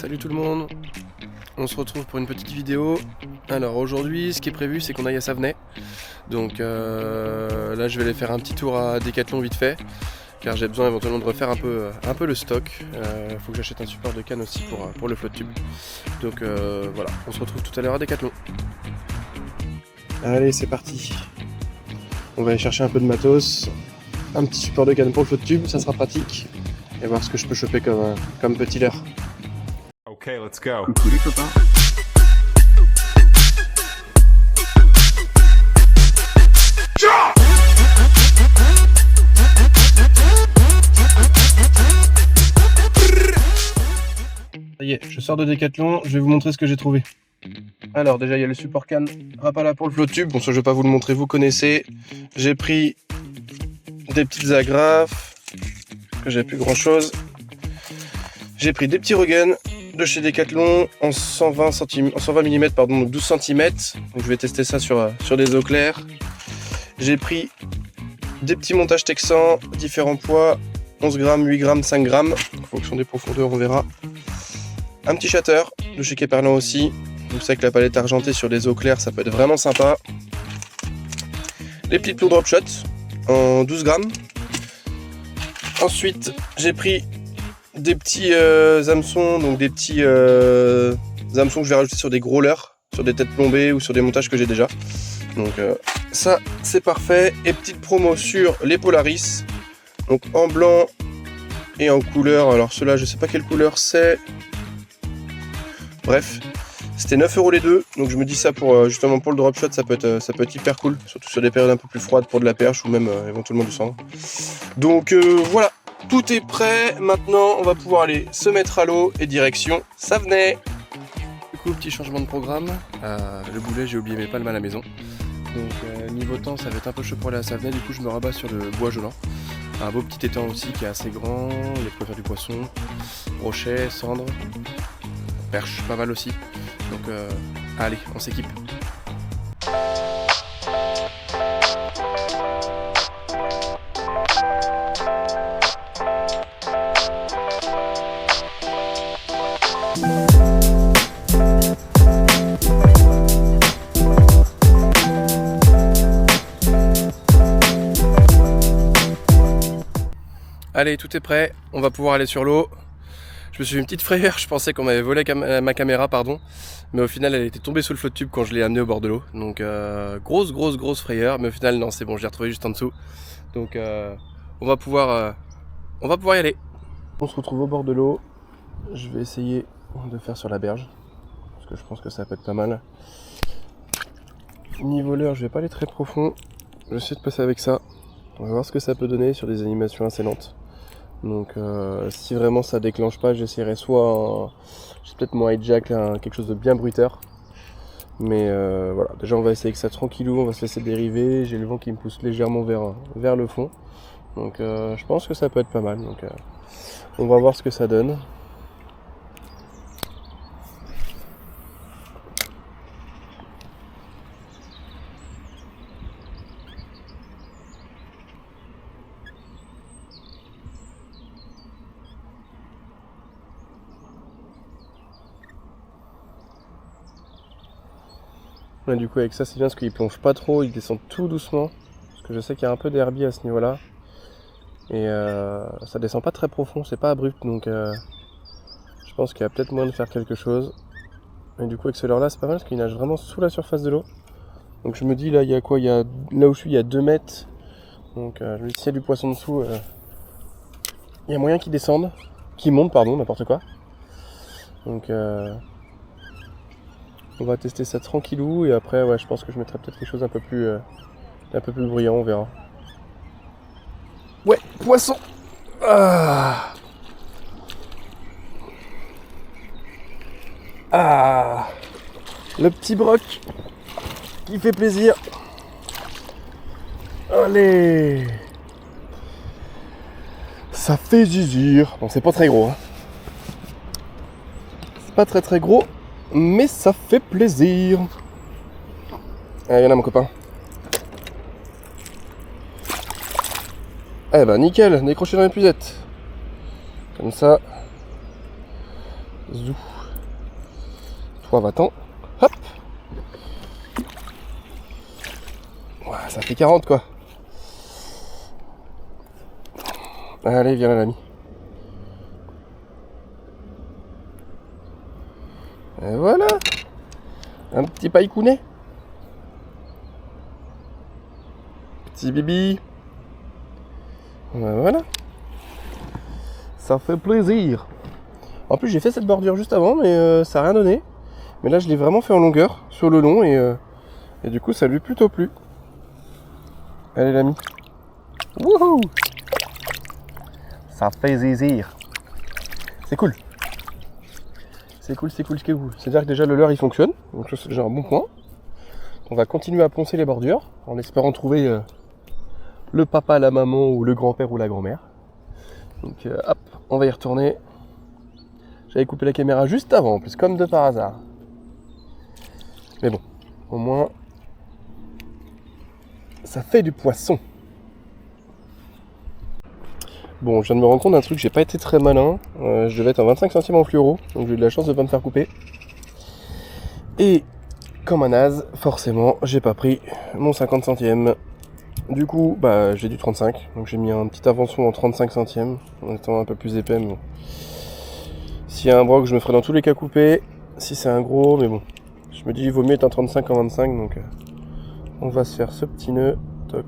Salut tout le monde, on se retrouve pour une petite vidéo. Alors aujourd'hui ce qui est prévu c'est qu'on aille à Savenay. Donc là je vais aller faire un petit tour à Decathlon vite fait, car j'ai besoin éventuellement de refaire un peu le stock. Faut que j'achète un support de canne aussi pour le flotte tube. Donc voilà, on se retrouve tout à l'heure à Decathlon. Allez c'est parti. On va aller chercher un peu de matos, un petit support de canne pour le flotte tube, ça sera pratique. Et voir ce que je peux choper comme petit leurre. Ok, let's go. Coucou les copains. Ça y est, je sors de Decathlon, je vais vous montrer ce que j'ai trouvé. Alors déjà il y a le support canne Rapala pour le flotte tube. Bon ça je vais pas vous le montrer, vous connaissez. J'ai pris des petites agrafes, que j'ai plus grand chose. J'ai pris des petits regains de chez Decathlon en 120 mm, pardon, donc 12 cm. Donc je vais tester ça sur des eaux claires. J'ai pris des petits montages texans, différents poids, 11 grammes, 8 grammes, 5 grammes, en fonction des profondeurs on verra. Un petit shatter de chez Keperlan aussi. Vous savez que la palette argentée sur des eaux claires ça peut être vraiment sympa. Les petites plots drop shot en 12 grammes. Ensuite j'ai pris des petits hameçons, donc des petits hameçons que je vais rajouter sur des gros leurres, sur des têtes plombées ou sur des montages que j'ai déjà. Donc ça c'est parfait. Et petite promo sur les Polaris, donc en blanc et en couleur. Alors ceux-là je sais pas quelle couleur c'est. Bref, c'était 9 € les deux. Donc je me dis ça pour justement pour le drop shot, ça peut être hyper cool, surtout sur des périodes un peu plus froides pour de la perche ou même éventuellement du sang. Donc voilà. Tout est prêt, maintenant on va pouvoir aller se mettre à l'eau et direction Savenay. Du coup petit changement de programme, le boulet j'ai oublié mes palmes à la maison. Donc niveau temps ça va être un peu chaud pour aller à Savenay, du coup je me rabats sur le bois gelant. Un beau petit étang aussi qui est assez grand, il y a de quoi faire du poisson, rochers, cendres, perche pas mal aussi. Donc allez on s'équipe. Allez, tout est prêt, on va pouvoir aller sur l'eau. Je me suis fait une petite frayeur, je pensais qu'on m'avait volé ma caméra, pardon. Mais au final, elle était tombée sous le flotte tube quand je l'ai amenée au bord de l'eau. Donc grosse frayeur, mais au final, non, c'est bon, je l'ai retrouvée juste en dessous. Donc on va pouvoir y aller. On se retrouve au bord de l'eau. Je vais essayer de faire sur la berge, parce que je pense que ça peut être pas mal. Niveau leurre, je vais pas aller très profond. Je vais essayer de passer avec ça. On va voir ce que ça peut donner sur des animations assez lentes. Donc si vraiment ça déclenche pas, j'essaierai soit j'ai peut-être mon hijack, quelque chose de bien bruiteur. Mais voilà, déjà on va essayer avec ça tranquillou, on va se laisser dériver. J'ai le vent qui me pousse légèrement vers le fond. Donc je pense que ça peut être pas mal. Donc on va voir ce que ça donne. Ouais, du coup avec ça c'est bien parce qu'il plonge pas trop, il descend tout doucement. Parce que je sais qu'il y a un peu d'herbier à ce niveau là. Et ça descend pas très profond, c'est pas abrupt. Donc je pense qu'il y a peut-être moyen de faire quelque chose. Et du coup avec ce leurre là c'est pas mal parce qu'il nage vraiment sous la surface de l'eau. Donc je me dis là il y a quoi, là où je suis il y a 2 mètres. Donc je me dis s'il y a du poisson dessous, il y a moyen qu'il descende. Qu'il monte pardon, n'importe quoi. Donc on va tester ça tranquillou et après ouais je pense que je mettrai peut-être quelque chose un peu plus bruyant, on verra. Ouais, poisson. Ah, le petit broc qui fait plaisir. Allez, ça fait zizir. Bon c'est pas très gros, hein. C'est pas très gros. Mais ça fait plaisir. Allez, viens là mon copain. Eh ben nickel, décroché dans l'épuisette. Comme ça, Zou. Toi, va-t'en. Hop. Ouais, ça fait 40 quoi. Allez, viens là, l'ami. Et voilà. Un petit païkounet. Petit bibi. Voilà. Ça fait plaisir. En plus, j'ai fait cette bordure juste avant, mais ça n'a rien donné. Mais là, je l'ai vraiment fait en longueur, sur le long, et du coup, ça lui a plutôt plu. Allez, l'ami. Wouhou! Ça fait zizir. C'est cool. C'est cool. C'est-à-dire que déjà, le leurre, il fonctionne. Donc ça, c'est déjà un bon point. On va continuer à poncer les bordures, en espérant trouver le papa, la maman, ou le grand-père, ou la grand-mère. Donc, hop, on va y retourner. J'avais coupé la caméra juste avant, en plus, comme de par hasard. Mais bon, au moins, ça fait du poisson. Bon, je viens de me rendre compte d'un truc, j'ai pas été très malin. Je devais être en 25 centimes en fluoro, donc j'ai eu de la chance de pas me faire couper. Et, comme un naze, forcément, j'ai pas pris mon 50 centièmes. Du coup, bah, j'ai du 35, donc j'ai mis un petit invention en 35 centièmes, en étant un peu plus épais, mais bon. S'il y a un broc, je me ferai dans tous les cas couper. Si c'est un gros, mais bon. Je me dis, il vaut mieux être en 35 qu'en 25, donc on va se faire ce petit nœud. Toc.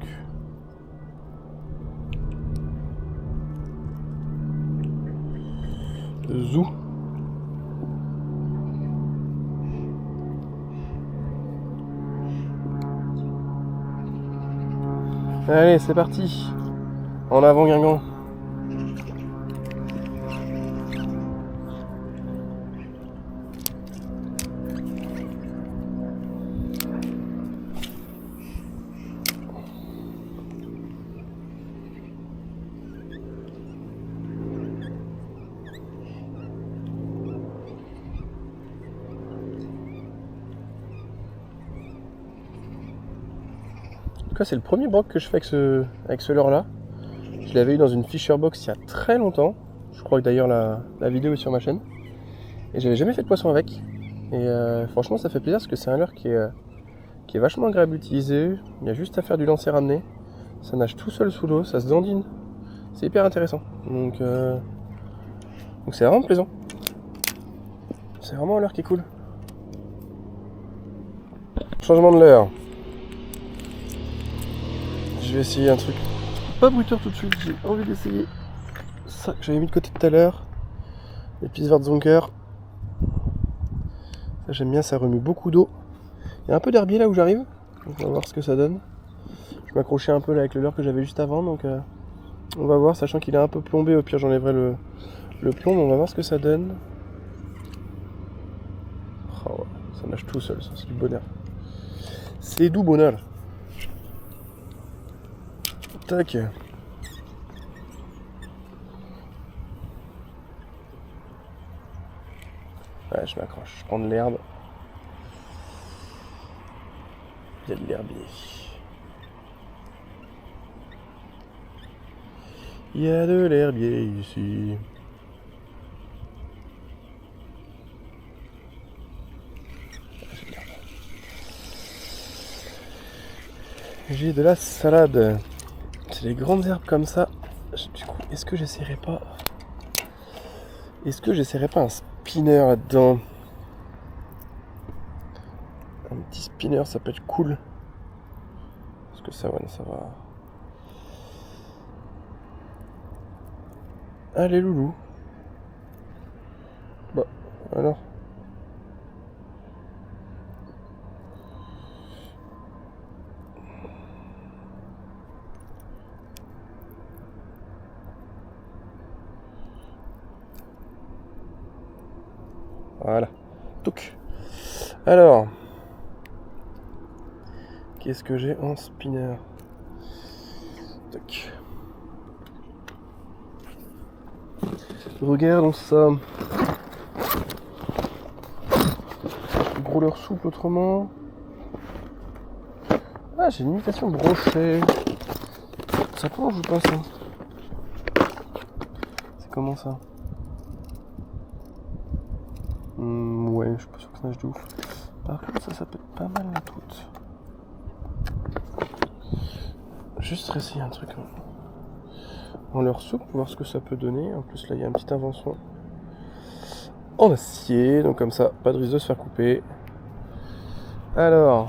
Zou. Allez, c'est parti. En avant, Guingamp. En tout cas, c'est le premier broc que je fais avec ce leurre là. Je l'avais eu dans une Fisher Box il y a très longtemps. Je crois que d'ailleurs la vidéo est sur ma chaîne. Et j'avais jamais fait de poisson avec. Et franchement, ça fait plaisir parce que c'est un leurre qui est vachement agréable à utiliser. Il y a juste à faire du lancer ramené. Ça nage tout seul sous l'eau, ça se dandine. C'est hyper intéressant. Donc c'est vraiment plaisant. C'est vraiment un leurre qui est cool. Changement de leurre. Je vais essayer un truc pas bruteur tout de suite, j'ai envie d'essayer ça que j'avais mis de côté tout à l'heure. Les Pisvartzonker. Ça j'aime bien, ça remue beaucoup d'eau. Il y a un peu d'herbier là où j'arrive, donc on va voir ce que ça donne. Je m'accrochais un peu là avec le leurre que j'avais juste avant, donc on va voir, sachant qu'il est un peu plombé, au pire j'enlèverai le plomb, mais on va voir ce que ça donne. Oh, ouais, ça nage tout seul, ça c'est du bonheur. C'est du bonheur. Tac. Ouais, je m'accroche, je prends de l'herbe. Il y a de l'herbier. Il y a de l'herbier ici. J'ai de la salade. C'est des grandes herbes comme ça. Du coup, est-ce que j'essaierai pas un spinner là-dedans? Un petit spinner, ça peut être cool. Est-ce que ça va. Allez, loulou. Bah, alors. Voilà. Touc. Alors. Qu'est-ce que j'ai en spinner? Tac. Regardons ça. Gros leurre souple autrement. Ah, j'ai une imitation brochet. Ça plonge ou pas ça? C'est comment ça? je suis pas sûr que ça nage de ouf. Par contre, ça peut être pas mal la truite. Juste essayer un truc en leur soupe pour voir ce que ça peut donner. En plus, là, il y a une petite invention en acier. Donc, comme ça, pas de risque de se faire couper. Alors.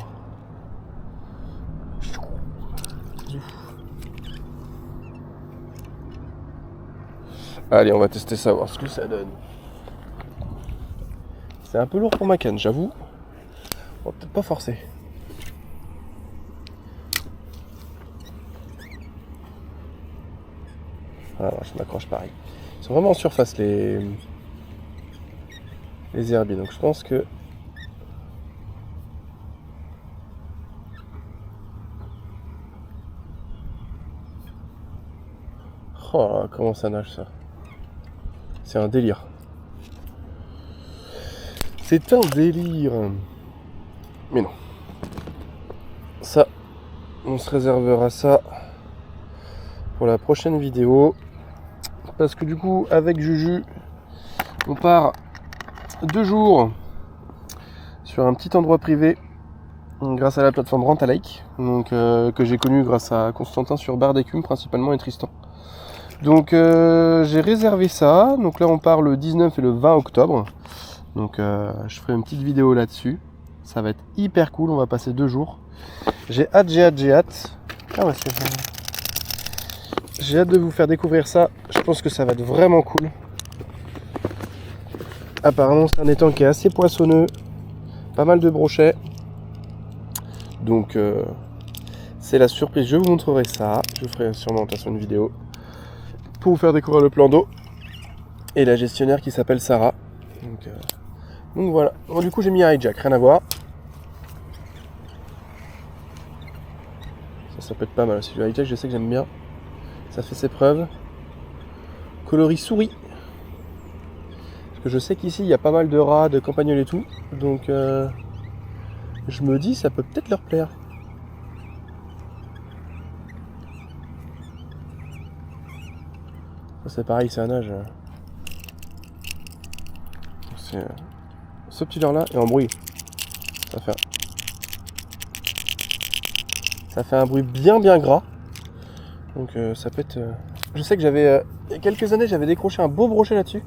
Allez, on va tester ça, voir ce que ça donne. C'est un peu lourd pour ma canne, j'avoue. On va peut-être pas forcer. Alors, je m'accroche pareil. Ils sont vraiment en surface, les herbiers. Donc, je pense que... Oh, comment ça nage, ça. C'est un délire. C'est un délire. Mais non. Ça, on se réservera ça pour la prochaine vidéo. Parce que du coup, avec Juju, on part 2 jours sur un petit endroit privé grâce à la plateforme Rent a Lake, donc, que j'ai connu grâce à Constantin sur Bar d'écume principalement et Tristan. Donc j'ai réservé ça. Donc là on part le 19 et le 20 octobre. Donc je ferai une petite vidéo là-dessus. Ça va être hyper cool, on va passer 2 jours. J'ai hâte. Ah ouais, j'ai hâte de vous faire découvrir ça. Je pense que ça va être vraiment cool. Apparemment c'est un étang qui est assez poissonneux. Pas mal de brochets. Donc c'est la surprise. Je vous montrerai ça. Je ferai sûrement de toute façon une vidéo pour vous faire découvrir le plan d'eau et la gestionnaire qui s'appelle Sarah. Donc voilà. Bon, du coup j'ai mis un hijack, rien à voir. Ça peut être pas mal aussi. Le hijack, je sais que j'aime bien. Ça fait ses preuves. Coloris souris. Parce que je sais qu'ici il y a pas mal de rats, de campagnols et tout. Donc je me dis ça peut peut-être leur plaire. C'est pareil, c'est un nage. C'est ce petit leurre là et en bruit. Ça fait un bruit bien gras. Donc ça peut être. Je sais que j'avais il y a quelques années j'avais décroché un beau brochet là-dessus.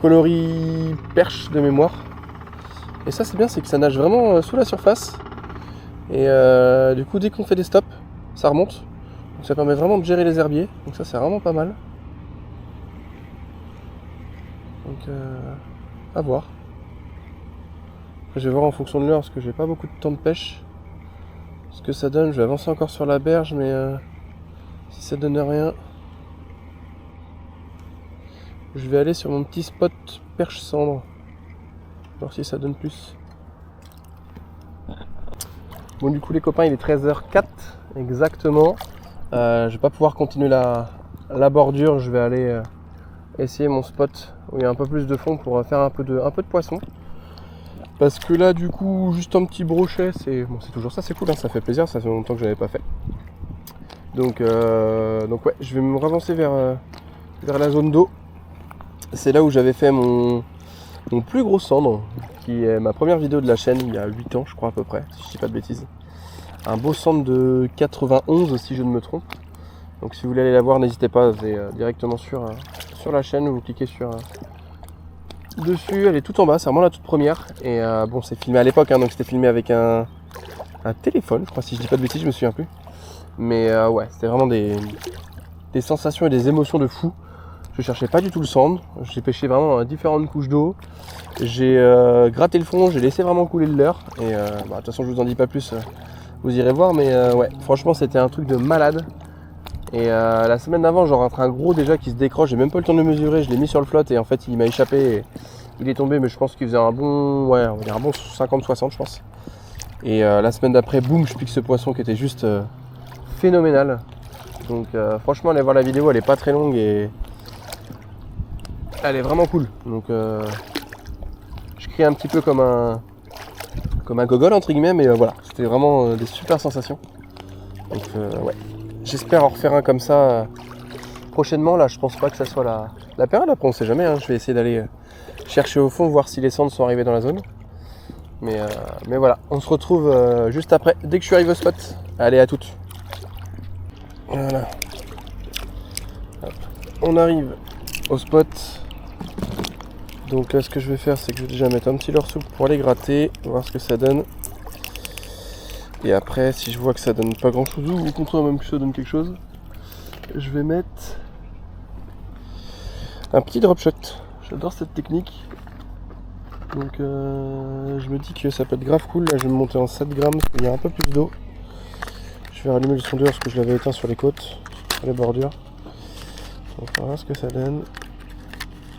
Coloris perche de mémoire. Et ça c'est bien, c'est que ça nage vraiment sous la surface. Et du coup dès qu'on fait des stops, ça remonte. Donc ça permet vraiment de gérer les herbiers. Donc ça c'est vraiment pas mal. Donc à voir. Après, je vais voir en fonction de l'heure parce que j'ai pas beaucoup de temps de pêche. Ce que ça donne, je vais avancer encore sur la berge, mais si ça donne rien, je vais aller sur mon petit spot perche cendre. Voir si ça donne plus. Bon du coup les copains, il est 13h04 exactement. Je vais pas pouvoir continuer la bordure, je vais aller essayer mon spot où il y a un peu plus de fond pour faire un peu de poisson. Parce que là du coup juste un petit brochet, c'est toujours ça, c'est cool, hein, ça fait plaisir, ça fait longtemps que je n'avais pas fait. Donc ouais, je vais me ravancer vers la zone d'eau. C'est là où j'avais fait mon plus gros cendre, qui est ma première vidéo de la chaîne il y a 8 ans je crois à peu près, si je dis pas de bêtises. Un beau cendre de 91 si je ne me trompe. Donc si vous voulez aller la voir, n'hésitez pas, c'est directement sur la chaîne, vous cliquez dessus, elle est tout en bas, c'est vraiment la toute première. Et bon, c'est filmé à l'époque, hein, donc c'était filmé avec un téléphone, je crois, si je dis pas de bêtises, je me souviens plus. Mais ouais, c'était vraiment des sensations et des émotions de fou. Je cherchais pas du tout le cendre, j'ai pêché vraiment dans différentes couches d'eau. J'ai gratté le fond, j'ai laissé vraiment couler le leurre. Et de toute façon, je vous en dis pas plus, vous irez voir. Mais ouais, franchement, c'était un truc de malade. Et la semaine d'avant, j'en rentre un gros déjà qui se décroche, j'ai même pas le temps de le mesurer, je l'ai mis sur le flotte et en fait il m'a échappé et il est tombé, mais je pense qu'il faisait un bon, ouais, on va dire un bon 50-60 je pense. Et la semaine d'après, boum, je pique ce poisson qui était juste phénoménal. Donc franchement, allez voir la vidéo, elle est pas très longue et elle est vraiment cool. Donc je crie un petit peu comme un gogol entre guillemets, mais voilà, c'était vraiment des super sensations. Donc ouais. J'espère en refaire un comme ça prochainement. Là, je pense pas que ça soit la période. Après, on sait jamais. Hein. Je vais essayer d'aller chercher au fond, voir si les cendres sont arrivées dans la zone. Mais voilà, on se retrouve juste après, dès que je suis arrivé au spot. Allez, à toutes. Voilà. Hop. On arrive au spot. Donc là, ce que je vais faire, c'est que je vais déjà mettre un petit leurre souple pour les gratter, voir ce que ça donne. Et après, si je vois que ça donne pas grand chose, ou au contraire même que ça donne quelque chose, je vais mettre un petit drop shot. J'adore cette technique. Donc je me dis que ça peut être grave cool. Là, je vais me monter en 7 grammes parce qu'il y a un peu plus d'eau. Je vais rallumer le sondeur parce que je l'avais éteint sur les côtes, sur les bordures. Donc on va voir ce que ça donne.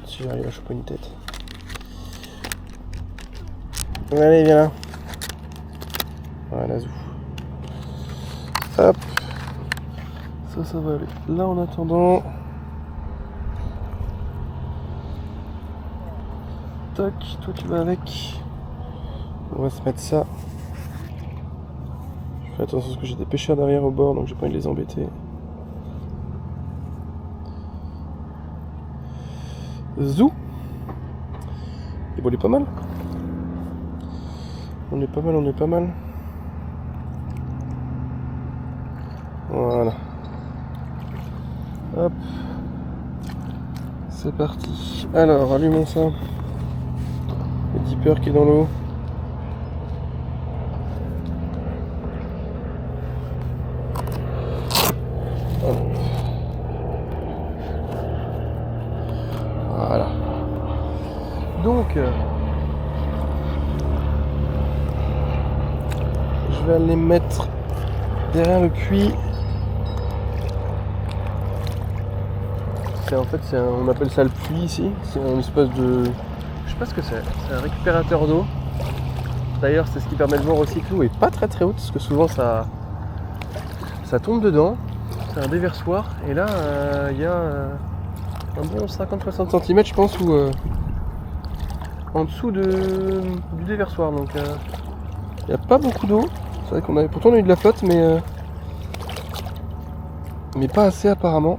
Si j'arrive à choper une tête. Allez, viens là. Voilà, zou. Hop. Ça va aller. Là, en attendant. Toc, toi tu vas avec. On va se mettre ça. Je fais attention parce que j'ai des pêcheurs derrière au bord, donc j'ai pas envie de les embêter. Zou. Et bon, on est pas mal. On est pas mal. Voilà. Hop. C'est parti. Alors, allumons ça. Le dipper qui est dans l'eau. Voilà. Donc, je vais aller mettre derrière le puits. En fait, on appelle ça le puits ici. C'est un espèce de... Je sais pas ce que c'est. C'est un récupérateur d'eau. D'ailleurs, c'est ce qui permet de voir aussi que l'eau est pas très haute, parce que souvent ça tombe dedans. C'est un déversoir. Et là, il y a un bon 50-60 cm, je pense, en dessous du déversoir. Donc, il n'y a pas beaucoup d'eau. C'est vrai qu'on avait pourtant eu de la flotte, mais pas assez apparemment.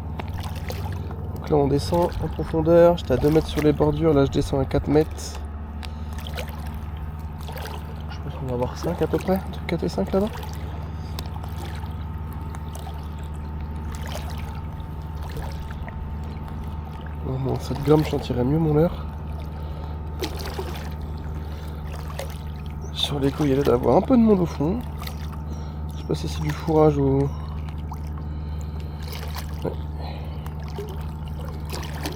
Donc là, on descend en profondeur. J'étais à 2 mètres sur les bordures. Là, je descends à 4 mètres. Je pense qu'on va avoir 5 à peu près. Entre 4 et 5 là-bas. Bon, cette gomme, j'en tirerais mieux mon leurre. Sur les coups, il y a l'air d'avoir un peu de monde au fond. Je sais pas si c'est du fourrage ou... Ouais.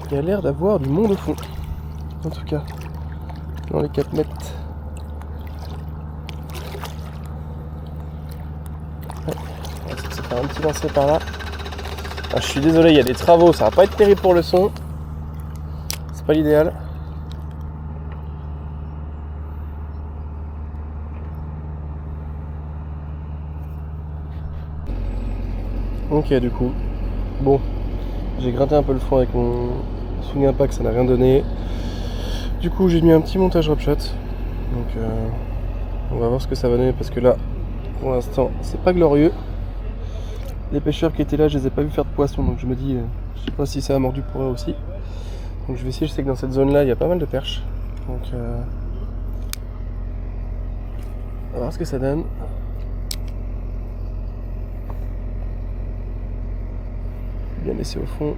Il y a l'air d'avoir du monde au fond. En tout cas, dans les 4 mètres. Ouais. On va essayer de se faire un petit lancer par là. Ah, je suis désolé, il y a des travaux, ça va pas être terrible pour le son. C'est pas l'idéal. Ok, du coup, bon, j'ai gratté un peu le fond avec mon swing impact, ça n'a rien donné. Du coup, j'ai mis un petit montage drop shot. Donc, on va voir ce que ça va donner parce que là, pour l'instant, c'est pas glorieux. Les pêcheurs qui étaient là, je les ai pas vus faire de poisson, donc je me dis, je sais pas si ça a mordu pour eux aussi. Donc, je vais essayer. Je sais que dans cette zone-là, il y a pas mal de perches. Donc, on va voir ce que ça donne. Bien laissé au fond.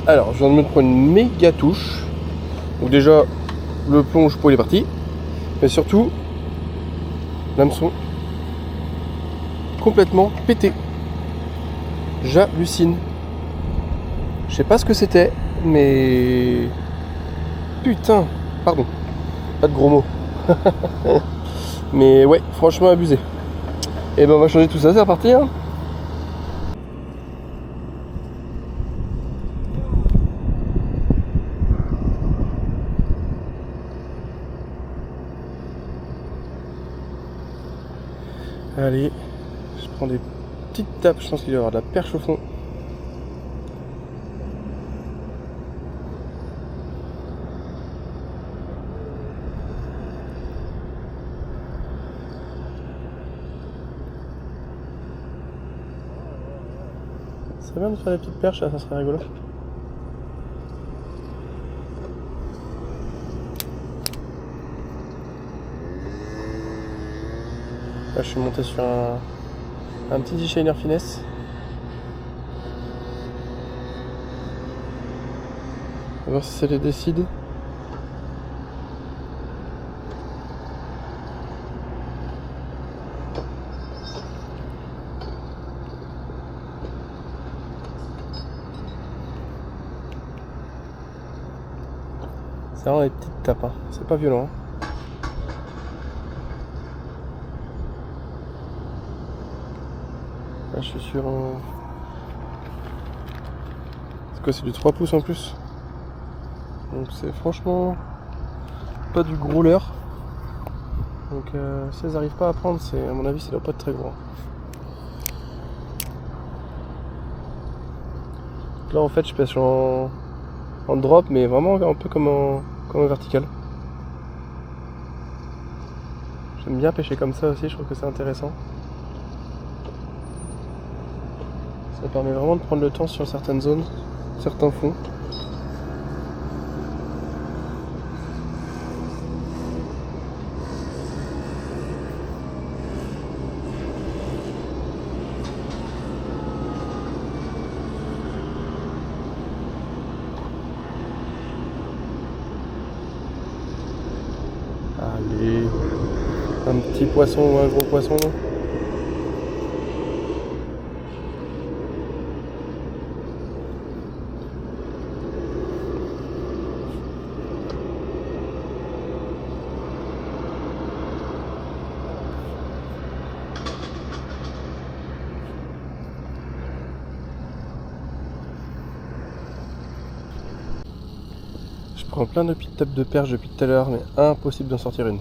Alors, je viens de me prendre une méga touche. Donc déjà, le plonge pour il est parti. Mais surtout, l'hameçon complètement pété. J'hallucine. Je sais pas ce que c'était, mais... Putain, pardon. Pas de gros mots. Mais ouais, franchement abusé. Et ben on va changer tout ça, c'est reparti hein. Allez, je prends des petites tapes, je pense qu'il va y avoir de la perche au fond. Ça serait bien de faire des petites perches, là, ça serait rigolo. Là, je suis monté sur un petit D-Shiner finesse. On va voir si ça les décide. C'est vraiment des petites tapes, hein. C'est pas violent. Là, je suis sur un... C'est quoi, c'est du 3 pouces en plus. Donc c'est franchement pas du gros leurre. Donc si elles n'arrivent pas à prendre, c'est, à mon avis, ça doit pas être très gros. Donc là en fait je pêche en drop, mais vraiment un peu comme en vertical. J'aime bien pêcher comme ça aussi, je trouve que c'est intéressant. Ça permet vraiment de prendre le temps sur certaines zones, certains fonds. Allez, un petit poisson ou un gros poisson. Je prends plein de petites tapes de perche depuis tout à l'heure, mais impossible d'en sortir une.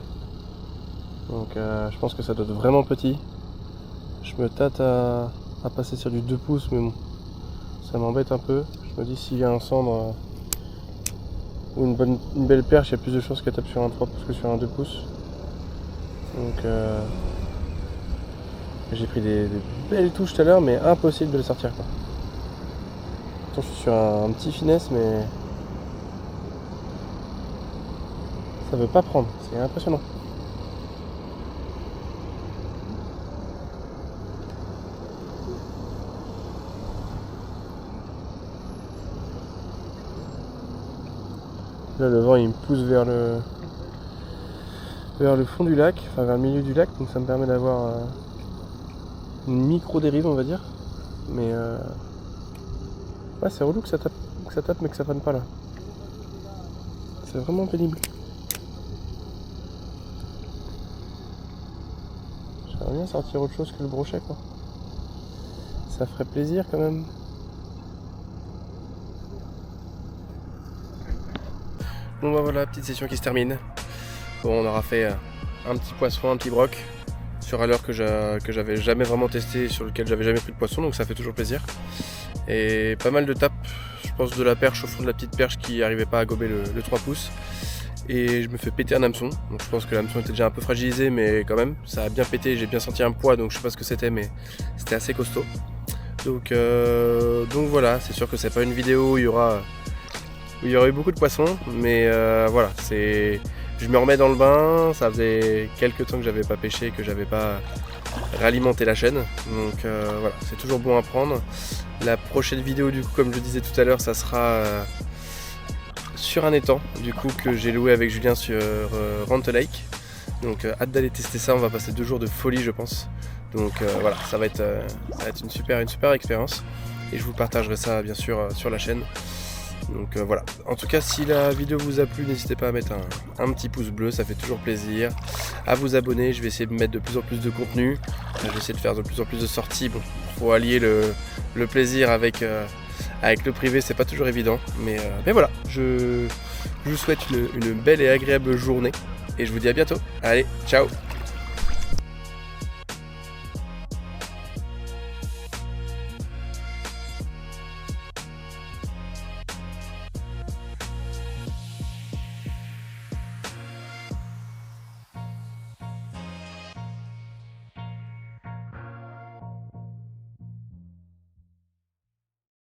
Donc je pense que ça doit être vraiment petit. Je me tâte à passer sur du 2 pouces, mais bon, ça m'embête un peu. Je me dis s'il y a un cendre ou une belle perche, il y a plus de chances qu'elle tape sur un 3 pouces que sur un 2 pouces. Donc j'ai pris des belles touches tout à l'heure, mais impossible de les sortir, quoi. Attends, je suis sur un petit finesse, mais ça veut pas prendre, c'est impressionnant. Là le vent il me pousse vers le fond du lac, enfin vers le milieu du lac, donc ça me permet d'avoir une micro dérive on va dire. Mais ouais, c'est relou que ça tape mais que ça prenne pas là. C'est vraiment pénible. J'aimerais bien sortir autre chose que le brochet, quoi. Ça ferait plaisir quand même. Bon bah voilà, petite session qui se termine. Bon, on aura fait un petit poisson, un petit broc sur un leurre que j'avais jamais vraiment testé, sur lequel j'avais jamais pris de poisson, donc ça fait toujours plaisir. Et pas mal de tapes, je pense de la perche au fond de la petite perche qui n'arrivait pas à gober le 3 pouces. Et je me fais péter un hameçon, donc je pense que l'hameçon était déjà un peu fragilisé, mais quand même ça a bien pété, j'ai bien senti un poids, donc je sais pas ce que c'était, mais c'était assez costaud. Donc voilà, c'est sûr que c'est pas une vidéo où il y aura eu beaucoup de poissons, mais voilà, je me remets dans le bain, ça faisait quelques temps que j'avais pas pêché, que j'avais pas réalimenté la chaîne, donc voilà, c'est toujours bon à prendre. La prochaine vidéo du coup, comme je disais tout à l'heure, ça sera sur un étang du coup que j'ai loué avec Julien sur Rante Lake, donc hâte d'aller tester ça, on va passer 2 jours de folie je pense, donc voilà, ça va être une super expérience et je vous partagerai ça bien sûr sur la chaîne. Donc voilà, en tout cas si la vidéo vous a plu, n'hésitez pas à mettre un petit pouce bleu, ça fait toujours plaisir, à vous abonner, je vais essayer de mettre de plus en plus de contenu, je vais essayer de faire de plus en plus de sorties, bon, faut allier le plaisir avec le privé, c'est pas toujours évident, mais voilà, je vous souhaite une belle et agréable journée, et je vous dis à bientôt, allez, ciao.